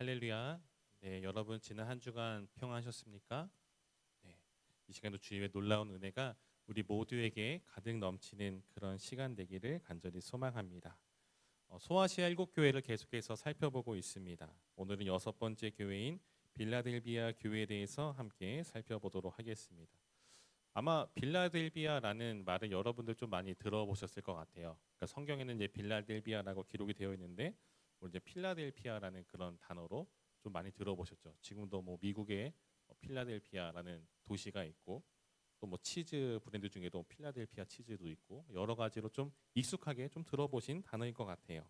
할렐루야. 네, 여러분 지난 한 주간 평안하셨습니까? 네, 이 시간도 주님의 놀라운 은혜가 우리 모두에게 가득 넘치는 그런 시간 되기를 간절히 소망합니다. 소아시아 7교회를 계속해서 살펴보고 있습니다. 오늘은 6번째 교회인 빌라델비아 교회에 대해서 함께 살펴보도록 하겠습니다. 아마 빌라델비아라는 말을 여러분들 좀 많이 들어보셨을 것 같아요. 그러니까 성경에는 이제 빌라델비아라고 기록이 되어 있는데 이제 필라델피아라는 그런 단어로 좀 많이 들어보셨죠. 지금도 뭐 미국에 필라델피아라는 도시가 있고 또 뭐 치즈 브랜드 중에도 필라델피아 치즈도 있고 여러 가지로 좀 익숙하게 좀 들어보신 단어인 것 같아요.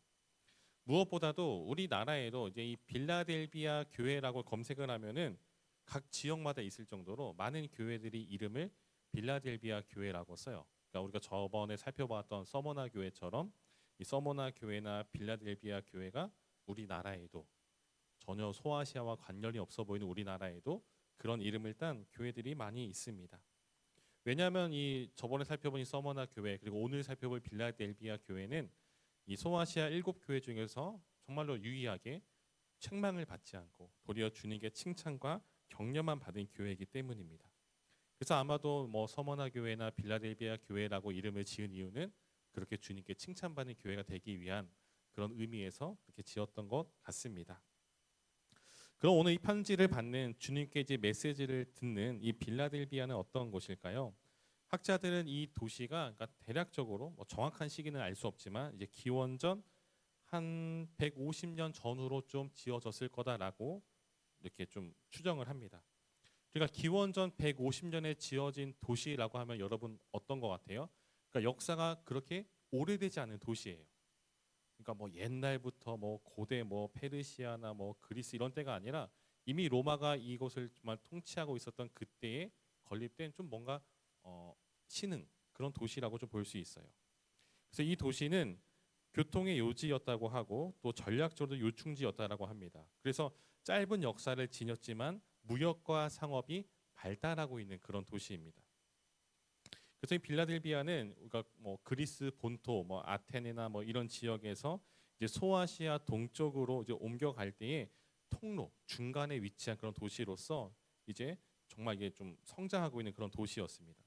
무엇보다도 우리나라에도 이제 이 빌라델비아 교회라고 검색을 하면은 각 지역마다 있을 정도로 많은 교회들이 이름을 빌라델비아 교회라고 써요. 그러니까 우리가 저번에 살펴봤던 서머나 교회처럼 이 서머나 교회나 빌라델비아 교회가 우리나라에도 전혀 소아시아와 관련이 없어 보이는 우리나라에도 그런 이름을 딴 교회들이 많이 있습니다. 왜냐하면 이 저번에 살펴본 이 서머나 교회 그리고 오늘 살펴볼 빌라델비아 교회는 이 소아시아 7교회 중에서 정말로 유일하게 책망을 받지 않고 도리어 주님께 칭찬과 격려만 받은 교회이기 때문입니다. 그래서 아마도 뭐 서머나 교회나 빌라델비아 교회라고 이름을 지은 이유는 그렇게 주님께 칭찬받는 교회가 되기 위한 그런 의미에서 그렇게 지었던 것 같습니다. 그럼 오늘 이 편지를 받는 주님께 이제 메시지를 듣는 이 빌라델비아는 어떤 곳일까요? 학자들은 이 도시가 그러니까 대략적으로 뭐 정확한 시기는 알 수 없지만 이제 기원전 한 150년 전후로 좀 지어졌을 거다라고 이렇게 좀 추정을 합니다. 그러니까 기원전 150년에 지어진 도시라고 하면 여러분 어떤 것 같아요? 그러니까 역사가 그렇게 오래되지 않은 도시예요. 그러니까 뭐 옛날부터 뭐 고대 뭐 페르시아나 뭐 그리스 이런 때가 아니라 이미 로마가 이곳을 정말 통치하고 있었던 그때에 건립된 좀 뭔가 신흥 그런 도시라고 좀 볼 수 있어요. 그래서 이 도시는 교통의 요지였다고 하고 또 전략적으로 요충지였다라고 합니다. 그래서 짧은 역사를 지녔지만 무역과 상업이 발달하고 있는 그런 도시입니다. 그래서 이 빌라델비아는 우리가 뭐 그리스 본토, 뭐 아테네나 뭐 이런 지역에서 이제 소아시아 동쪽으로 이제 옮겨갈 때에 통로 중간에 위치한 그런 도시로서 이제 정말 이게 좀 성장하고 있는 그런 도시였습니다.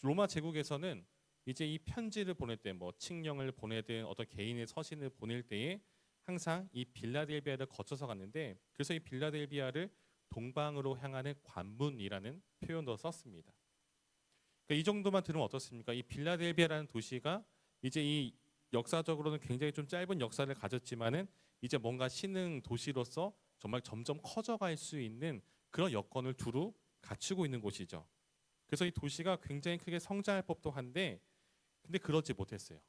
로마 제국에서는 이제 이 편지를 보낼 때 뭐 칙령을 보내든 어떤 개인의 서신을 보낼 때에 항상 이 빌라델비아를 거쳐서 갔는데 그래서 이 빌라델비아를 동방으로 향하는 관문이라는 표현도 썼습니다. 그러니까 이 정도만 들으면 어떻습니까? 이 빌라델비아라는 도시가 이제 이 역사적으로는 굉장히 좀 짧은 역사를 가졌지만은 이제 뭔가 신흥 도시로서 정말 점점 커져갈 수 있는 그런 여건을 두루 갖추고 있는 곳이죠. 그래서 이 도시가 굉장히 크게 성장할 법도 한데 근데 그러지 못했어요.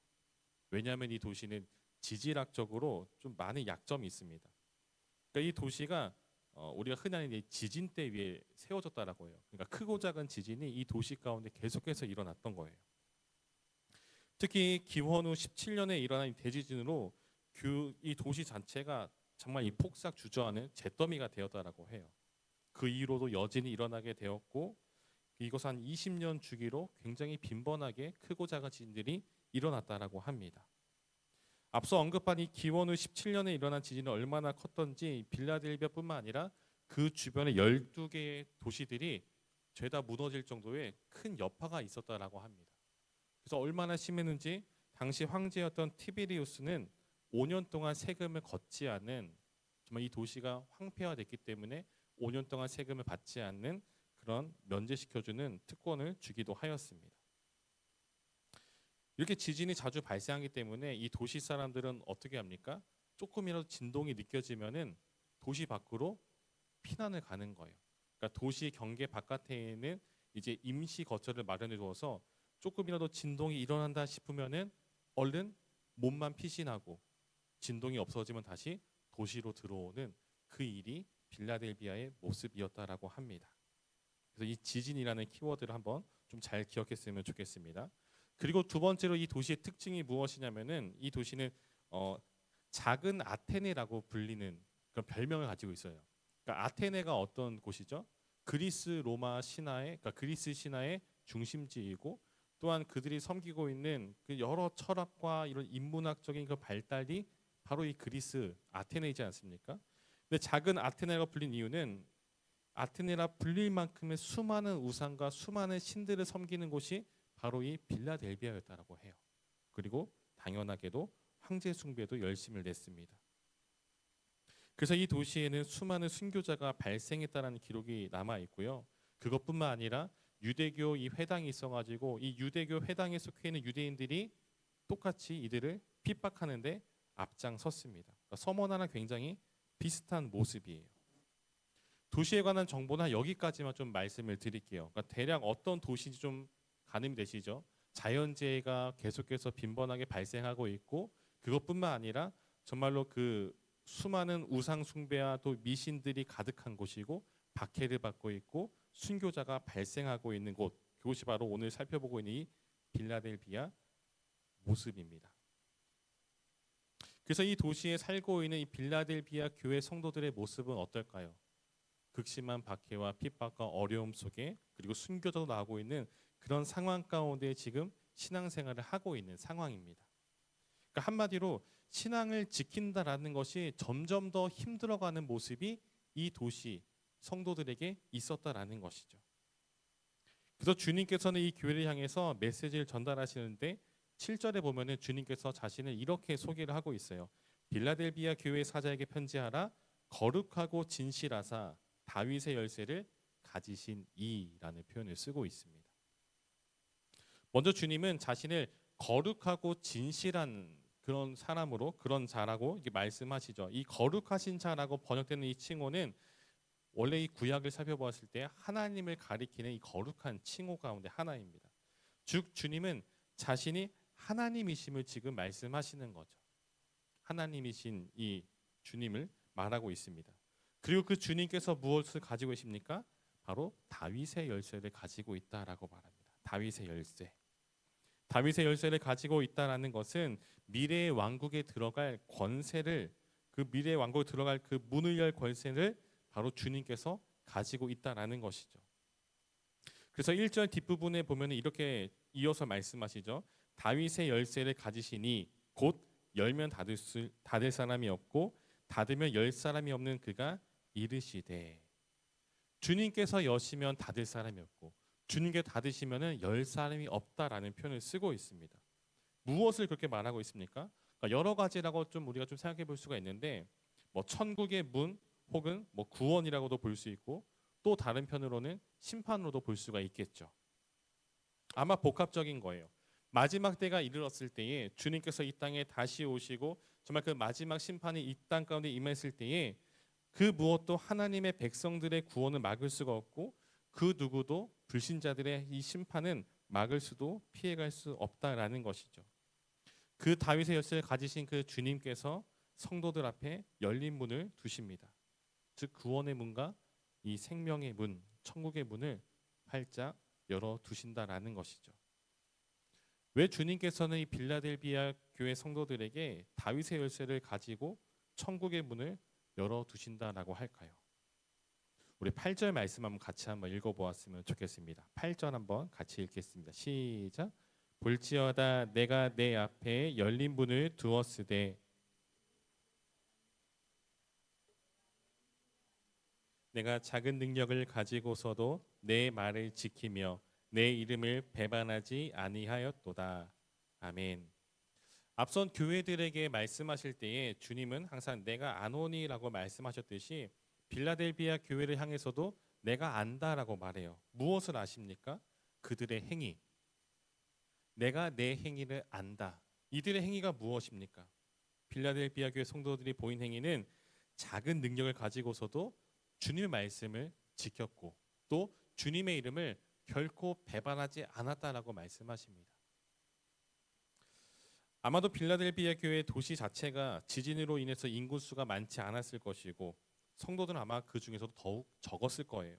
왜냐하면 이 도시는 지질학적으로 좀 많은 약점이 있습니다. 그러니까 이 도시가 우리가 흔히 지진 대 위에 세워졌다라고 해요. 그러니까 크고 작은 지진이 이 도시 가운데 계속해서 일어났던 거예요. 특히 기원 후 17년에 일어난 이 대지진으로 이 도시 자체가 정말 이 폭삭 주저하는 잿더미가 되었다라고 해요. 그 이후로도 여진이 일어나게 되었고 이곳 한 20년 주기로 굉장히 빈번하게 크고 작은 지진들이 일어났다라고 합니다. 앞서 언급한 이 기원 후 17년에 일어난 지진은 얼마나 컸던지 빌라델비아뿐만 아니라 그 주변의 12개의 도시들이 죄다 무너질 정도의 큰 여파가 있었다라고 합니다. 그래서 얼마나 심했는지 당시 황제였던 티베리우스는 5년 동안 세금을 걷지 않는 정말 이 도시가 황폐화됐기 때문에 5년 동안 세금을 받지 않는 그런 면제시켜주는 특권을 주기도 하였습니다. 이렇게 지진이 자주 발생하기 때문에 이 도시 사람들은 어떻게 합니까? 조금이라도 진동이 느껴지면은 도시 밖으로 피난을 가는 거예요. 그러니까 도시 경계 바깥에는 이제 임시 거처를 마련해 두어서 조금이라도 진동이 일어난다 싶으면은 얼른 몸만 피신하고 진동이 없어지면 다시 도시로 들어오는 그 일이 빌라델비아의 모습이었다라고 합니다. 그래서 이 지진이라는 키워드를 한번 좀 잘 기억했으면 좋겠습니다. 그리고 두 번째로 이 도시의 특징이 무엇이냐면은 이 도시는 작은 아테네라고 불리는 그런 별명을 가지고 있어요. 그러니까 아테네가 어떤 곳이죠? 그리스 로마 신화의 그러니까 그리스 신화의 중심지이고 또한 그들이 섬기고 있는 그 여러 철학과 이런 인문학적인 그 발달이 바로 이 그리스 아테네이지 않습니까? 근데 작은 아테네라고 불린 이유는 아테네라 불릴 만큼의 수많은 우상과 수많은 신들을 섬기는 곳이 바로 이 빌라델비아였다라고 해요. 그리고 당연하게도 황제 숭배도 열심을 냈습니다. 그래서 이 도시에는 수많은 순교자가 발생했다라는 기록이 남아 있고요. 그것뿐만 아니라 유대교 이 회당이 있어가지고 이 유대교 회당에 속해 있는 유대인들이 똑같이 이들을 핍박하는데 앞장섰습니다. 그러니까 서머나랑 굉장히 비슷한 모습이에요. 도시에 관한 정보는 여기까지만 좀 말씀을 드릴게요. 그러니까 대략 어떤 도시인지 좀 가늠이 되시죠? 자연재해가 계속해서 빈번하게 발생하고 있고 그것뿐만 아니라 정말로 그 수많은 우상 숭배와 또 미신들이 가득한 곳이고 박해를 받고 있고 순교자가 발생하고 있는 곳, 그곳이 바로 오늘 살펴보고 있는 이 빌라델비아 모습입니다. 그래서 이 도시에 살고 있는 이 빌라델비아 교회 성도들의 모습은 어떨까요? 극심한 박해와 핍박과 어려움 속에 그리고 순교자도 나오고 있는 그런 상황 가운데 지금 신앙생활을 하고 있는 상황입니다. 그러니까 한마디로 신앙을 지킨다라는 것이 점점 더 힘들어가는 모습이 이 도시 성도들에게 있었다라는 것이죠. 그래서 주님께서는 이 교회를 향해서 메시지를 전달하시는데 7절에 보면은 주님께서 자신을 이렇게 소개를 하고 있어요. 빌라델비아 교회 사자에게 편지하라. 거룩하고 진실하사 다윗의 열쇠를 가지신 이라는 표현을 쓰고 있습니다. 먼저 주님은 자신을 거룩하고 진실한 그런 사람으로 그런 자라고 이렇게 말씀하시죠. 이 거룩하신 자라고 번역되는 이 칭호는 원래 이 구약을 살펴보았을 때 하나님을 가리키는 이 거룩한 칭호 가운데 하나입니다. 즉 주님은 자신이 하나님이심을 지금 말씀하시는 거죠. 하나님이신 이 주님을 말하고 있습니다. 그리고 그 주님께서 무엇을 가지고 계십니까? 바로 다윗의 열쇠를 가지고 있다라고 말합니다. 다윗의 열쇠. 다윗의 열쇠를 가지고 있다라는 것은 미래의 왕국에 들어갈 권세를 그 미래의 왕국에 들어갈 그 문을 열 권세를 바로 주님께서 가지고 있다라는 것이죠. 그래서 1절 뒷부분에 보면 이렇게 이어서 말씀하시죠. 다윗의 열쇠를 가지시니 곧 열면 닫을 사람이 없고 닫으면 열 사람이 없는 그가 이르시되. 주님께서 여시면 닫을 사람이 없고 주님께 닫으시면은 열 사람이 없다라는 표현을 쓰고 있습니다. 무엇을 그렇게 말하고 있습니까? 그러니까 여러 가지라고 좀 우리가 좀 생각해 볼 수가 있는데 뭐 천국의 문 혹은 뭐 구원이라고도 볼 수 있고 또 다른 편으로는 심판으로도 볼 수가 있겠죠. 아마 복합적인 거예요. 마지막 때가 이르렀을 때에 주님께서 이 땅에 다시 오시고 정말 그 마지막 심판이 이 땅 가운데 임했을 때에 그 무엇도 하나님의 백성들의 구원을 막을 수가 없고 그 누구도 불신자들의 이 심판은 막을 수도 피해갈 수 없다라는 것이죠. 그 다윗의 열쇠를 가지신 그 주님께서 성도들 앞에 열린 문을 두십니다. 즉 구원의 문과 이 생명의 문, 천국의 문을 활짝 열어 두신다라는 것이죠. 왜 주님께서는 이 빌라델비아 교회 성도들에게 다윗의 열쇠를 가지고 천국의 문을 열어 두신다라고 할까요? 우리 8절 말씀 한번 같이 한번 읽어보았으면 좋겠습니다. 8절 한번 같이 읽겠습니다. 시작. 볼지어다 내가 내 앞에 열린 문을 두었으되 내가 작은 능력을 가지고서도 내 말을 지키며 내 이름을 배반하지 아니하였도다. 아멘. 앞선 교회들에게 말씀하실 때에 주님은 항상 내가 아노니라고 말씀하셨듯이 빌라델비아 교회를 향해서도 내가 안다라고 말해요. 무엇을 아십니까? 그들의 행위. 내가 내 행위를 안다. 이들의 행위가 무엇입니까? 빌라델비아 교회 성도들이 보인 행위는 작은 능력을 가지고서도 주님의 말씀을 지켰고 또 주님의 이름을 결코 배반하지 않았다라고 말씀하십니다. 아마도 빌라델비아 교회 도시 자체가 지진으로 인해서 인구수가 많지 않았을 것이고 성도들은 아마 그 중에서도 더욱 적었을 거예요.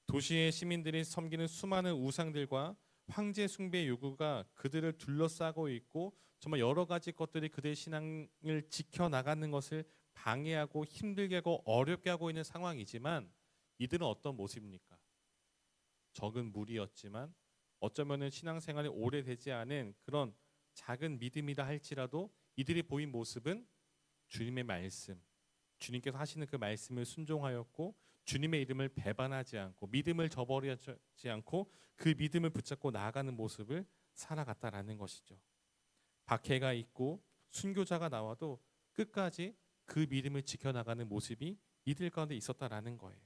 도시의 시민들이 섬기는 수많은 우상들과 황제 숭배 요구가 그들을 둘러싸고 있고 정말 여러 가지 것들이 그들의 신앙을 지켜나가는 것을 방해하고 힘들게 하고 어렵게 하고 있는 상황이지만 이들은 어떤 모습입니까? 적은 무리였지만 어쩌면 신앙생활이 오래되지 않은 그런 작은 믿음이라 할지라도 이들이 보인 모습은 주님의 말씀, 주님께서 하시는 그 말씀을 순종하였고 주님의 이름을 배반하지 않고 믿음을 저버리지 않고 그 믿음을 붙잡고 나아가는 모습을 살아갔다라는 것이죠. 박해가 있고 순교자가 나와도 끝까지 그 믿음을 지켜나가는 모습이 이들 가운데 있었다라는 거예요.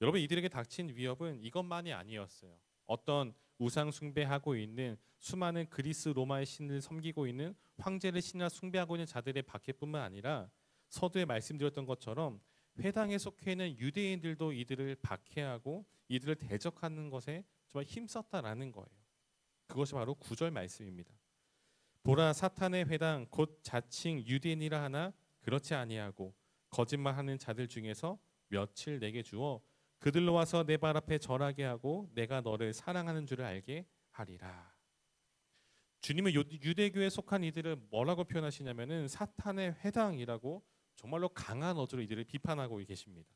여러분, 이들에게 닥친 위협은 이것만이 아니었어요. 어떤 우상 숭배하고 있는 수많은 그리스 로마의 신을 섬기고 있는 황제를 신이라 숭배하고 있는 자들의 박해뿐만 아니라 서두에 말씀드렸던 것처럼 회당에 속해 있는 유대인들도 이들을 박해하고 이들을 대적하는 것에 정말 힘썼다라는 거예요. 그것이 바로 9절 말씀입니다. 보라, 사탄의 회당 곧 자칭 유대인이라 하나 그렇지 아니하고 거짓말하는 자들 중에서 며칠 내게 주어 그들로 와서 내 발 앞에 절하게 하고 내가 너를 사랑하는 줄을 알게 하리라. 주님은 유대교에 속한 이들을 뭐라고 표현하시냐면은 사탄의 회당이라고 정말로 강한 어조로 이들을 비판하고 계십니다.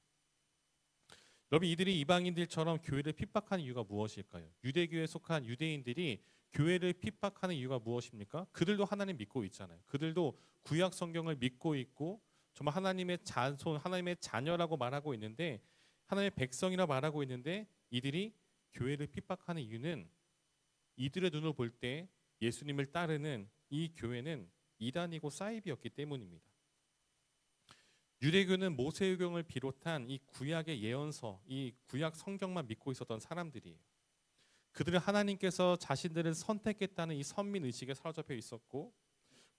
여러분, 이들이 이방인들처럼 교회를 핍박하는 이유가 무엇일까요? 유대교에 속한 유대인들이 교회를 핍박하는 이유가 무엇입니까? 그들도 하나님 믿고 있잖아요. 그들도 구약 성경을 믿고 있고 정말 하나님의 자손, 하나님의 자녀라고 말하고 있는데 하나님의 백성이라 말하고 있는데 이들이 교회를 핍박하는 이유는 이들의 눈으로 볼 때 예수님을 따르는 이 교회는 이단이고 사이비였기 때문입니다. 유대교는 모세의경을 비롯한 이 구약의 예언서, 이 구약 성경만 믿고 있었던 사람들이에요. 그들은 하나님께서 자신들을 선택했다는 이 선민의식에 사로잡혀 있었고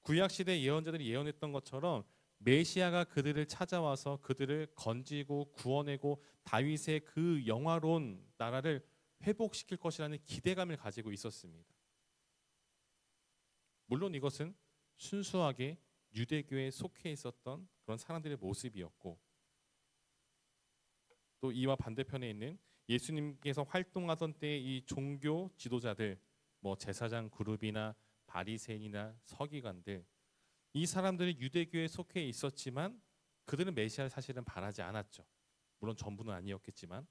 구약 시대 예언자들이 예언했던 것처럼 메시아가 그들을 찾아와서 그들을 건지고 구원하고 다윗의 그 영화로운 나라를 회복시킬 것이라는 기대감을 가지고 있었습니다. 물론 이것은 순수하게 유대교에 속해 있었던 그런 사람들의 모습이었고 또 이와 반대편에 있는 예수님께서 활동하던 때의 이 종교 지도자들, 뭐 제사장 그룹이나 바리새인이나 서기관들, 이 사람들이 유대교에 속해 있었지만 그들은 메시아를 사실은 바라지 않았죠. 물론 전부는 아니었겠지만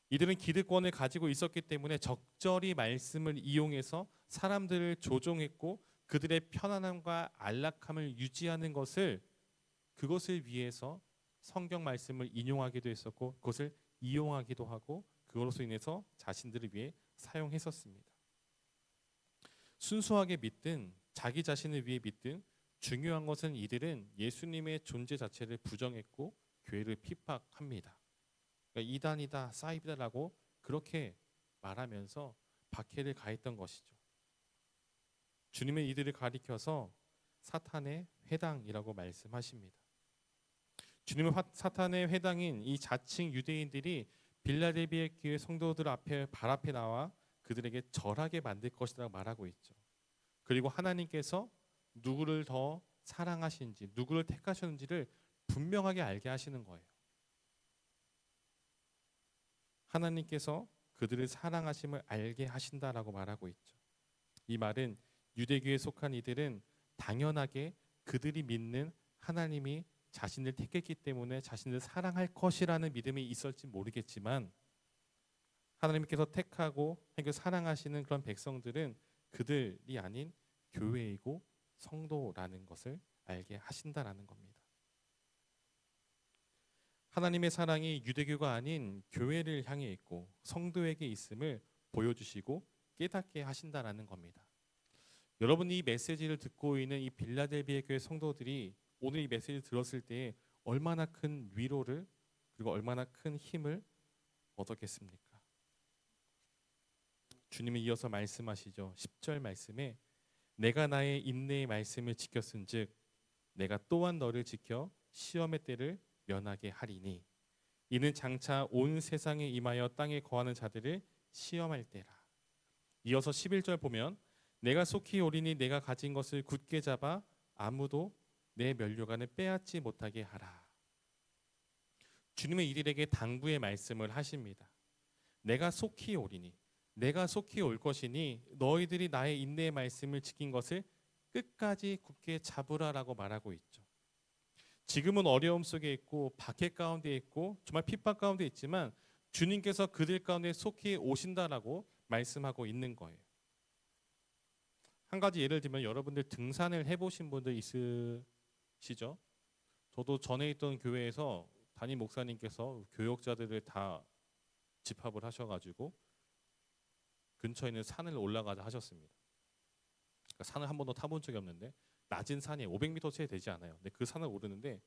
이들은 기득권을 가지고 있었기 때문에 적절히 말씀을 이용해서 사람들을 조종했고 그들의 편안함과 안락함을 유지하는 그것을 위해서 성경 말씀을 인용하기도 했었고 그것을 이용하기도 하고 그것으로 인해서 자신들을 위해 사용했었습니다. 순수하게 믿든 자기 자신을 위해 믿든 중요한 것은 이들은 예수님의 존재 자체를 부정했고 교회를 핍박합니다. 그러니까 이단이다, 사이비다라고 그렇게 말하면서 박해를 가했던 것이죠. 주님은 이들을 가리켜서 사탄의 회당이라고 말씀하십니다. 주님은 사탄의 회당인 이 자칭 유대인들이 빌라델비아 교회 성도들 앞에 발 앞에 나와 그들에게 절하게 만들 것이라고 말하고 있죠. 그리고 하나님께서 누구를 더 사랑하시는지, 누구를 택하셨는지를 분명하게 알게 하시는 거예요. 하나님께서 그들을 사랑하심을 알게 하신다라고 말하고 있죠. 이 말은 유대교에 속한 이들은 당연하게 그들이 믿는 하나님이 자신을 택했기 때문에 자신을 사랑할 것이라는 믿음이 있을지 모르겠지만 하나님께서 택하고 사랑하시는 그런 백성들은 그들이 아닌 교회이고 성도라는 것을 알게 하신다라는 겁니다. 하나님의 사랑이 유대교가 아닌 교회를 향해 있고 성도에게 있음을 보여주시고 깨닫게 하신다라는 겁니다. 여러분이 이 메시지를 듣고 있는 이 빌라델비아 교회 성도들이 오늘 이 메시지를 들었을 때 얼마나 큰 위로를 그리고 얼마나 큰 힘을 얻었겠습니까? 주님이 이어서 말씀하시죠. 10절 말씀에 내가 나의 인내의 말씀을 지켰은즉 내가 또한 너를 지켜 시험의 때를 면하게 하리니 이는 장차 온 세상에 임하여 땅에 거하는 자들을 시험할 때라. 이어서 11절 보면 내가 속히 오리니 내가 가진 것을 굳게 잡아 아무도 내 면류관을 빼앗지 못하게 하라. 주님은 이들에게 당부의 말씀을 하십니다. 내가 속히 오리니 내가 속히 올 것이니 너희들이 나의 인내의 말씀을 지킨 것을 끝까지 굳게 잡으라라고 말하고 있죠. 지금은 어려움 속에 있고 박해 가운데 있고 정말 핍박 가운데 있지만 주님께서 그들 가운데 속히 오신다라고 말씀하고 있는 거예요. 한 가지 예를 들면 여러분들 등산을 해보신 분들 있으시죠? 저도 전에 있던 교회에서 담임 목사님께서 교역자들을 다 집합을 하셔가지고 근처에 있는 산을 올라가자 하셨습니다. 그러니까 산을 한 번도 타본 적이 없는데 낮은 산이 500m 채 되지 않아요. 근데 그 산을 오르는데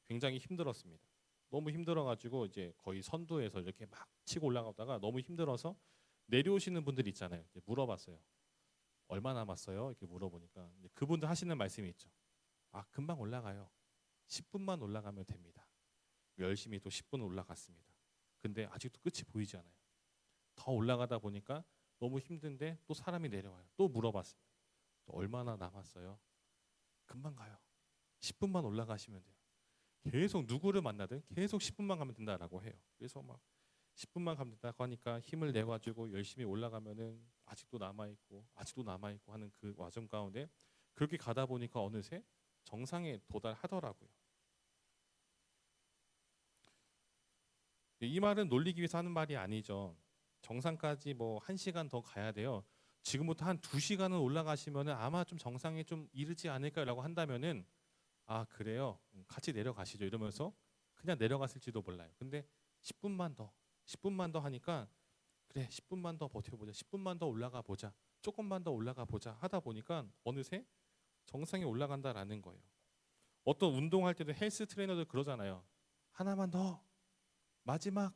굉장히 힘들었습니다. 너무 힘들어가지고 이제 거의 선두에서 이렇게 막 치고 올라가다가 너무 힘들어서 내려오시는 분들 있잖아요. 이제 물어봤어요. 얼마 남았어요? 이렇게 물어보니까 이제 그분들 하시는 말씀이 있죠. 아, 금방 올라가요. 10분만 올라가면 됩니다. 열심히 또 10분 올라갔습니다. 근데 아직도 끝이 보이지 않아요. 더 올라가다 보니까 너무 힘든데 또 사람이 내려와요. 또 물어봤습니다. 또 얼마나 남았어요? 금방 가요. 10분만 올라가시면 돼요. 계속 누구를 만나든 계속 10분만 가면 된다라고 해요. 그래서 막 10분만 가면 된다고 하니까 힘을 내가지고 열심히 올라가면은 아직도 남아있고 아직도 남아있고 하는 그 과정 가운데 그렇게 가다 보니까 어느새 정상에 도달하더라고요. 이 말은 놀리기 위해서 하는 말이 아니죠. 정상까지 뭐 1시간 더 가야 돼요. 지금부터 한 2시간은 올라가시면은 아마 좀 정상에 좀 이르지 않을까라고 한다면은 아, 그래요. 같이 내려가시죠. 이러면서 그냥 내려갔을지도 몰라요. 근데 10분만 더 하니까 그래, 10분만 더 버텨보자. 10분만 더 올라가 보자. 조금만 더 올라가 보자 하다 보니까 어느새 정상에 올라간다라는 거예요. 어떤 운동할 때도 헬스 트레이너들 그러잖아요. 하나만 더, 마지막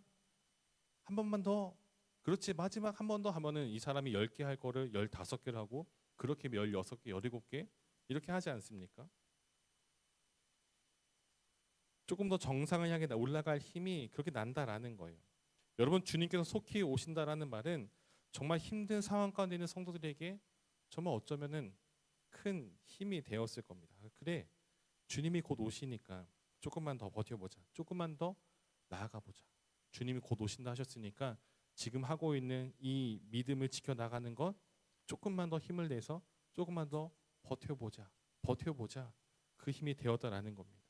한 번만 더, 그렇지 마지막 한 번 더 하면은 이 사람이 10개 할 거를 15개를 하고 그렇게 16개, 17개 이렇게 하지 않습니까? 조금 더 정상을 향해 올라갈 힘이 그렇게 난다라는 거예요. 여러분, 주님께서 속히 오신다라는 말은 정말 힘든 상황 가운데 있는 성도들에게 정말 어쩌면은 큰 힘이 되었을 겁니다. 그래, 주님이 곧 오시니까 조금만 더 버텨보자. 조금만 더 나아가 보자. 주님이 곧 오신다 하셨으니까 지금 하고 있는 이 믿음을 지켜나가는 것 조금만 더 힘을 내서 조금만 더 버텨보자. 그 힘이 되었다라는 겁니다.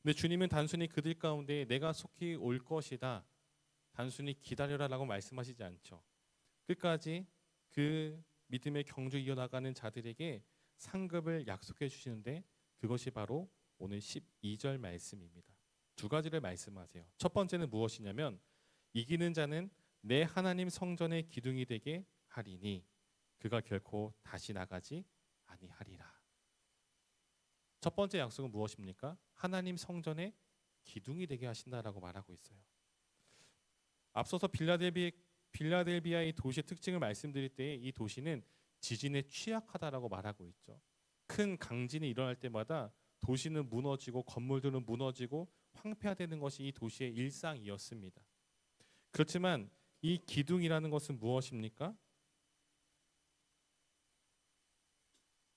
근데 주님은 단순히 그들 가운데 내가 속히 올 것이다, 단순히 기다려라라고 말씀하시지 않죠. 끝까지 그 믿음의 경주 이어나가는 자들에게 상급을 약속해 주시는데 그것이 바로 오늘 12절 말씀입니다. 두 가지를 말씀하세요. 첫 번째는 무엇이냐면 이기는 자는 내 하나님 성전의 기둥이 되게 하리니 그가 결코 다시 나가지 아니하리라. 첫 번째 약속은 무엇입니까? 하나님 성전의 기둥이 되게 하신다라고 말하고 있어요. 앞서서 빌라델비아의 도시의 특징을 말씀드릴 때 이 도시는 지진에 취약하다라고 말하고 있죠. 큰 강진이 일어날 때마다 도시는 무너지고 건물들은 무너지고 황폐화되는 것이 이 도시의 일상이었습니다. 그렇지만 이 기둥이라는 것은 무엇입니까?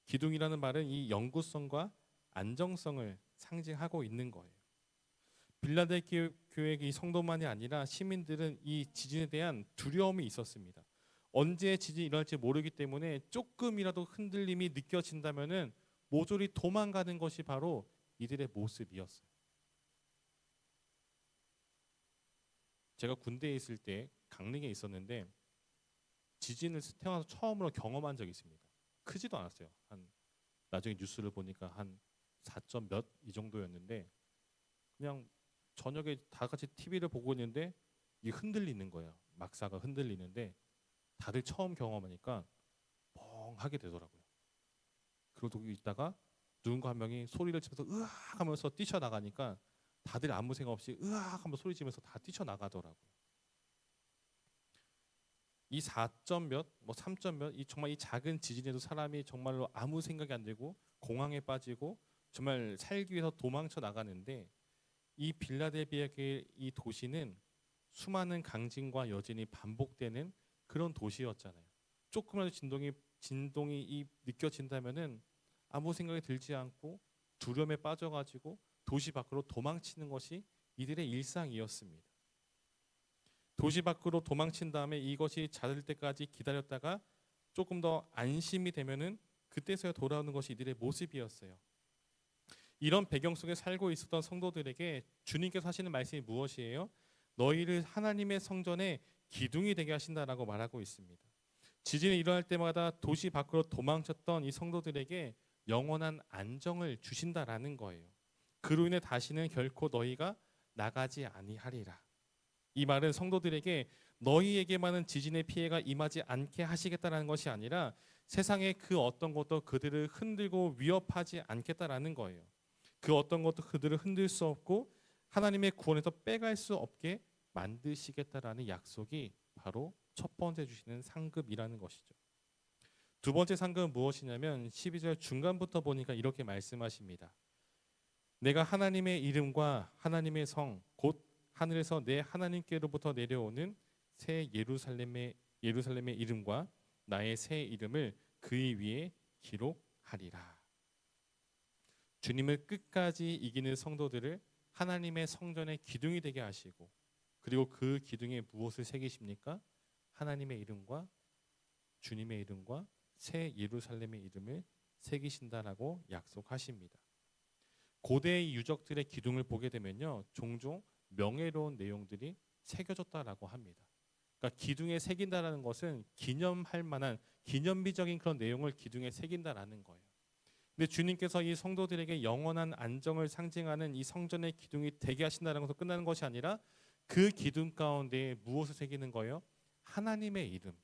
기둥이라는 말은 이 영구성과 안정성을 상징하고 있는 거예요. 빌라델비아 교회의 성도만이 아니라 시민들은 이 지진에 대한 두려움이 있었습니다. 언제 지진이 일어날지 모르기 때문에 조금이라도 흔들림이 느껴진다면은 모조리 도망가는 것이 바로 이들의 모습이었어요. 제가 군대에 있을 때 강릉에 있었는데 지진을 태어나서 처음으로 경험한 적이 있습니다. 크지도 않았어요. 한 나중에 뉴스를 보니까 한 4점 몇 이 정도였는데 그냥 저녁에 다 같이 TV를 보고 있는데 이게 흔들리는 거예요. 막사가 흔들리는데 다들 처음 경험하니까 멍하게 되더라고요. 그러고 있다가 누군가 한 명이 소리를 치면서 으악 하면서 뛰쳐나가니까 다들 아무 생각 없이 으악 하면서 소리 지면서 다 뛰쳐나가더라고요. 이 4점 몇, 뭐 3점 몇, 정말 이 작은 지진에도 사람이 정말로 아무 생각이 안 들고 공황에 빠지고 정말 살기 위해서 도망쳐 나가는데 이 빌라델비아의 이 도시는 수많은 강진과 여진이 반복되는 그런 도시였잖아요. 조금이라도 진동이 느껴진다면은 아무 생각이 들지 않고 두려움에 빠져가지고 도시 밖으로 도망치는 것이 이들의 일상이었습니다. 도시 밖으로 도망친 다음에 이것이 잦을 때까지 기다렸다가 조금 더 안심이 되면은 그때서야 돌아오는 것이 이들의 모습이었어요. 이런 배경 속에 살고 있었던 성도들에게 주님께서 하시는 말씀이 무엇이에요? 너희를 하나님의 성전에 기둥이 되게 하신다라고 말하고 있습니다. 지진이 일어날 때마다 도시 밖으로 도망쳤던 이 성도들에게 영원한 안정을 주신다라는 거예요. 그로 인해 다시는 결코 너희가 나가지 아니하리라. 이 말은 성도들에게 너희에게만은 지진의 피해가 임하지 않게 하시겠다라는 것이 아니라 세상의 그 어떤 것도 그들을 흔들고 위협하지 않겠다라는 거예요. 그 어떤 것도 그들을 흔들 수 없고 하나님의 구원에서 빼갈 수 없게 만드시겠다라는 약속이 바로 첫 번째 주시는 상급이라는 것이죠. 두 번째 상급은 무엇이냐면 12절 중간부터 보니까 이렇게 말씀하십니다. 내가 하나님의 이름과 하나님의 성 곧 하늘에서 내 하나님께로부터 내려오는 새 예루살렘의 이름과 나의 새 이름을 그의 위에 기록하리라. 주님을 끝까지 이기는 성도들을 하나님의 성전의 기둥이 되게 하시고 그리고 그 기둥에 무엇을 새기십니까? 하나님의 이름과 주님의 이름과 새 예루살렘의 이름을 새기신다라고 약속하십니다. 고대의 유적들의 기둥을 보게 되면요, 종종 명예로운 내용들이 새겨졌다라고 합니다. 그러니까 기둥에 새긴다라는 것은 기념할 만한 기념비적인 그런 내용을 기둥에 새긴다라는 거예요. 근데 주님께서 이 성도들에게 영원한 안정을 상징하는 이 성전의 기둥이 되게 하신다는 것으로 끝나는 것이 아니라 그 기둥 가운데 무엇을 새기는 거예요? 하나님의 이름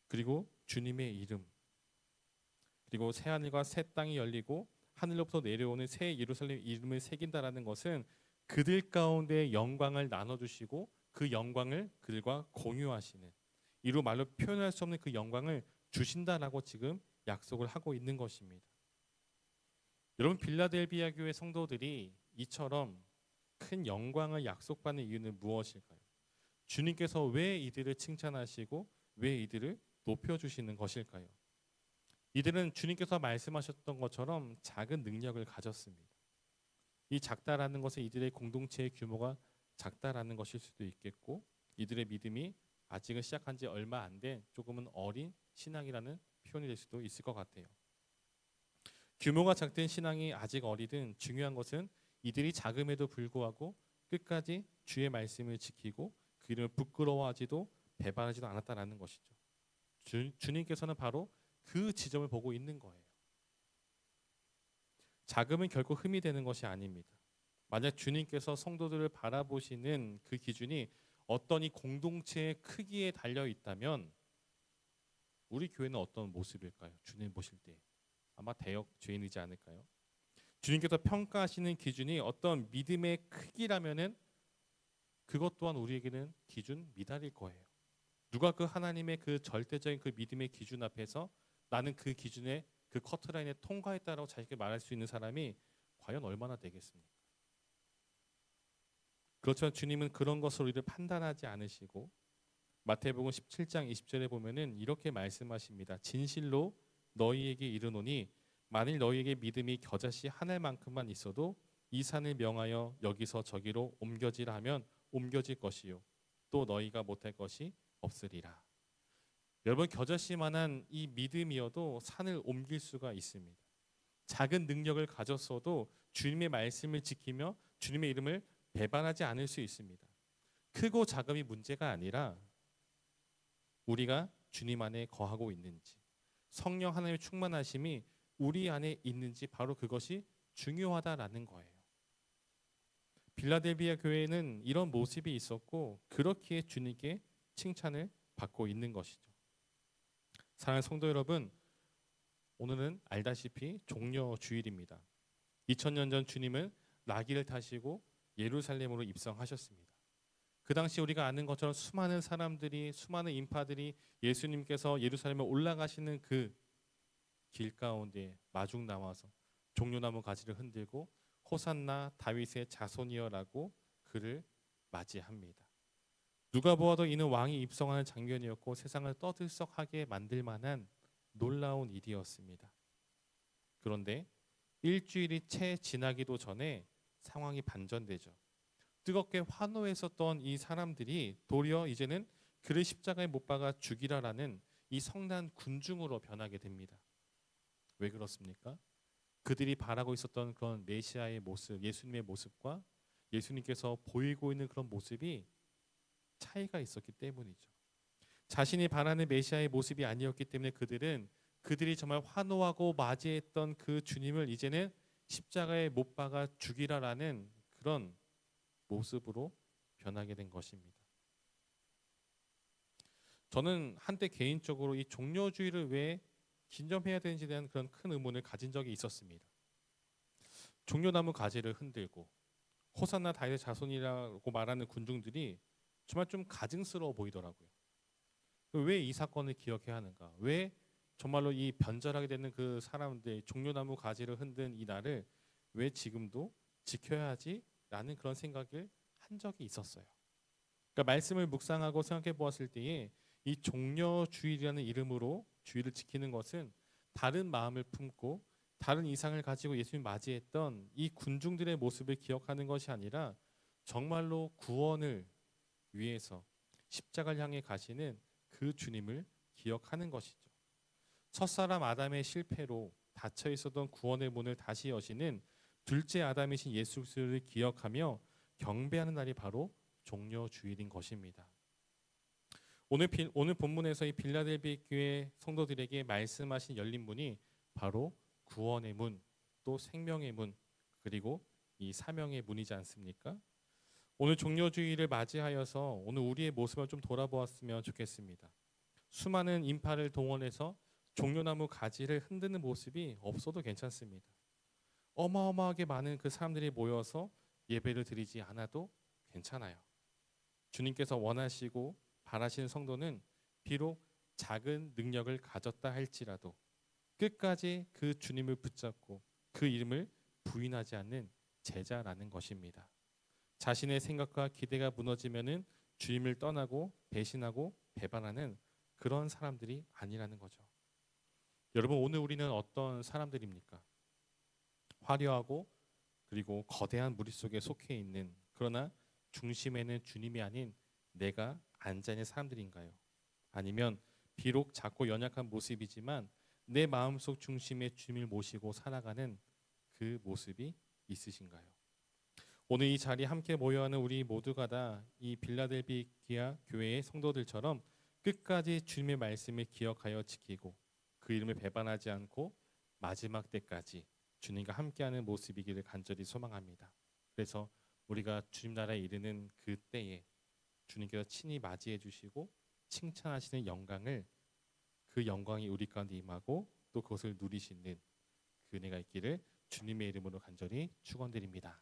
그리고 주님의 이름 그리고 새 하늘과 새 땅이 열리고 하늘로부터 내려오는 새 예루살렘 이름을 새긴다라는 것은 그들 가운데 영광을 나눠주시고 그 영광을 그들과 공유하시는 이루 말로 표현할 수 없는 그 영광을 주신다라고 지금 약속을 하고 있는 것입니다. 여러분 빌라델비아 교회 성도들이 이처럼 큰 영광을 약속받는 이유는 무엇일까요? 주님께서 왜 이들을 칭찬하시고 왜 이들을 높여주시는 것일까요? 이들은 주님께서 말씀하셨던 것처럼 작은 능력을 가졌습니다. 이 작다라는 것은 이들의 공동체의 규모가 작다라는 것일 수도 있겠고 이들의 믿음이 아직은 시작한 지 얼마 안 된 조금은 어린 신앙이라는 표현이 될 수도 있을 것 같아요. 규모가 작든 신앙이 아직 어리든 중요한 것은 이들이 작음에도 불구하고 끝까지 주의 말씀을 지키고 그 이름을 부끄러워하지도 배반하지도 않았다라는 것이죠. 주님께서는 바로 그 지점을 보고 있는 거예요. 작음은 결코 흠이 되는 것이 아닙니다. 만약 주님께서 성도들을 바라보시는 그 기준이 어떤 이 공동체의 크기에 달려 있다면 우리 교회는 어떤 모습일까요? 주님 보실 때 아마 대역 죄인이지 않을까요? 주님께서 평가하시는 기준이 어떤 믿음의 크기라면은 그것 또한 우리에게는 기준 미달일 거예요. 누가 그 하나님의 그 절대적인 그 믿음의 기준 앞에서 나는 그 기준에 그 커트라인에 통과했다라고 자신에게 말할 수 있는 사람이 과연 얼마나 되겠습니까? 그렇지만 주님은 그런 것으로 우리를 판단하지 않으시고 마태복음 17장 20절에 보면은 이렇게 말씀하십니다. 진실로 너희에게 이르노니 만일 너희에게 믿음이 겨자씨 한 알만큼만 있어도 이 산을 명하여 여기서 저기로 옮겨지라 하면 옮겨질 것이요 또 너희가 못할 것이 없으리라. 여러분 겨자씨만한 이 믿음이어도 산을 옮길 수가 있습니다. 작은 능력을 가졌어도 주님의 말씀을 지키며 주님의 이름을 배반하지 않을 수 있습니다. 크고 작음이 문제가 아니라 우리가 주님 안에 거하고 있는지 성령 하나님의 충만하심이 우리 안에 있는지 바로 그것이 중요하다라는 거예요. 빌라델비아 교회는 이런 모습이 있었고 그렇기에 주님께 칭찬을 받고 있는 것이죠. 사랑하는 성도 여러분, 오늘은 알다시피 종려 주일입니다. 2000년 전 주님은 나귀를 타시고 예루살렘으로 입성하셨습니다. 그 당시 우리가 아는 것처럼 수많은 사람들이 수많은 인파들이 예수님께서 예루살렘에 올라가시는 그 길 가운데 마중 나와서 종려나무 가지를 흔들고 호산나 다윗의 자손이여라고 그를 맞이합니다. 누가 보아도 이는 왕이 입성하는 장면이었고 세상을 떠들썩하게 만들 만한 놀라운 일이었습니다. 그런데 일주일이 채 지나기도 전에 상황이 반전되죠. 뜨겁게 환호했었던 이 사람들이 도리어 이제는 그를 십자가에 못 박아 죽이라라는 이 성난 군중으로 변하게 됩니다. 왜 그렇습니까? 그들이 바라고 있었던 그런 메시아의 모습, 예수님의 모습과 예수님께서 보이고 있는 그런 모습이 차이가 있었기 때문이죠. 자신이 바라는 메시아의 모습이 아니었기 때문에 그들이 정말 환호하고 맞이했던 그 주님을 이제는 십자가에 못 박아 죽이라라는 그런 모습으로 변하게 된 것입니다. 저는 한때 개인적으로 이 종려주의를 왜 긴점해야 되는지에 대한 그런 큰 의문을 가진 적이 있었습니다. 종려나무 가지를 흔들고 호산나 다윗의 자손이라고 말하는 군중들이 정말 좀 가증스러워 보이더라고요. 왜 이 사건을 기억해야 하는가? 왜 정말로 이 변절하게 되는 그 사람들, 종려나무 가지를 흔든 이 날을 왜 지금도 지켜야 하지? 라는 그런 생각을 한 적이 있었어요. 그러니까 말씀을 묵상하고 생각해 보았을 때에 이 종려주일이라는 이름으로 주일을 지키는 것은 다른 마음을 품고 다른 이상을 가지고 예수님 맞이했던 이 군중들의 모습을 기억하는 것이 아니라 정말로 구원을 위해서 십자가를 향해 가시는 그 주님을 기억하는 것이죠. 첫사람 아담의 실패로 닫혀 있었던 구원의 문을 다시 여시는 둘째 아담이신 예수 그리스도를 기억하며 경배하는 날이 바로 종려주일인 것입니다. 오늘 본문에서 이 빌라델비 교회 성도들에게 말씀하신 열린 문이 바로 구원의 문, 또 생명의 문, 그리고 이 사명의 문이지 않습니까? 오늘 종려주일을 맞이하여서 오늘 우리의 모습을 좀 돌아보았으면 좋겠습니다. 수많은 인파를 동원해서 종려나무 가지를 흔드는 모습이 없어도 괜찮습니다. 어마어마하게 많은 그 사람들이 모여서 예배를 드리지 않아도 괜찮아요. 주님께서 원하시고 바라시는 성도는 비록 작은 능력을 가졌다 할지라도 끝까지 그 주님을 붙잡고 그 이름을 부인하지 않는 제자라는 것입니다. 자신의 생각과 기대가 무너지면은 주님을 떠나고 배신하고 배반하는 그런 사람들이 아니라는 거죠. 여러분, 오늘 우리는 어떤 사람들입니까? 화려하고 그리고 거대한 무리 속에 속해 있는, 그러나 중심에는 주님이 아닌 내가 앉아 있는 사람들인가요? 아니면 비록 작고 연약한 모습이지만 내 마음속 중심에 주님을 모시고 살아가는 그 모습이 있으신가요? 오늘 이 자리에 함께 모여하는 우리 모두가 다 이 빌라델비아 교회의 성도들처럼 끝까지 주님의 말씀을 기억하여 지키고 그 이름을 배반하지 않고 마지막 때까지 주님과 함께하는 모습이기를 간절히 소망합니다. 그래서 우리가 주님 나라에 이르는 그 때에 주님께서 친히 맞이해 주시고 칭찬하시는 영광을, 그 영광이 우리 가운데 임하고 또 그것을 누리시는 그 은혜가 있기를 주님의 이름으로 간절히 축원드립니다.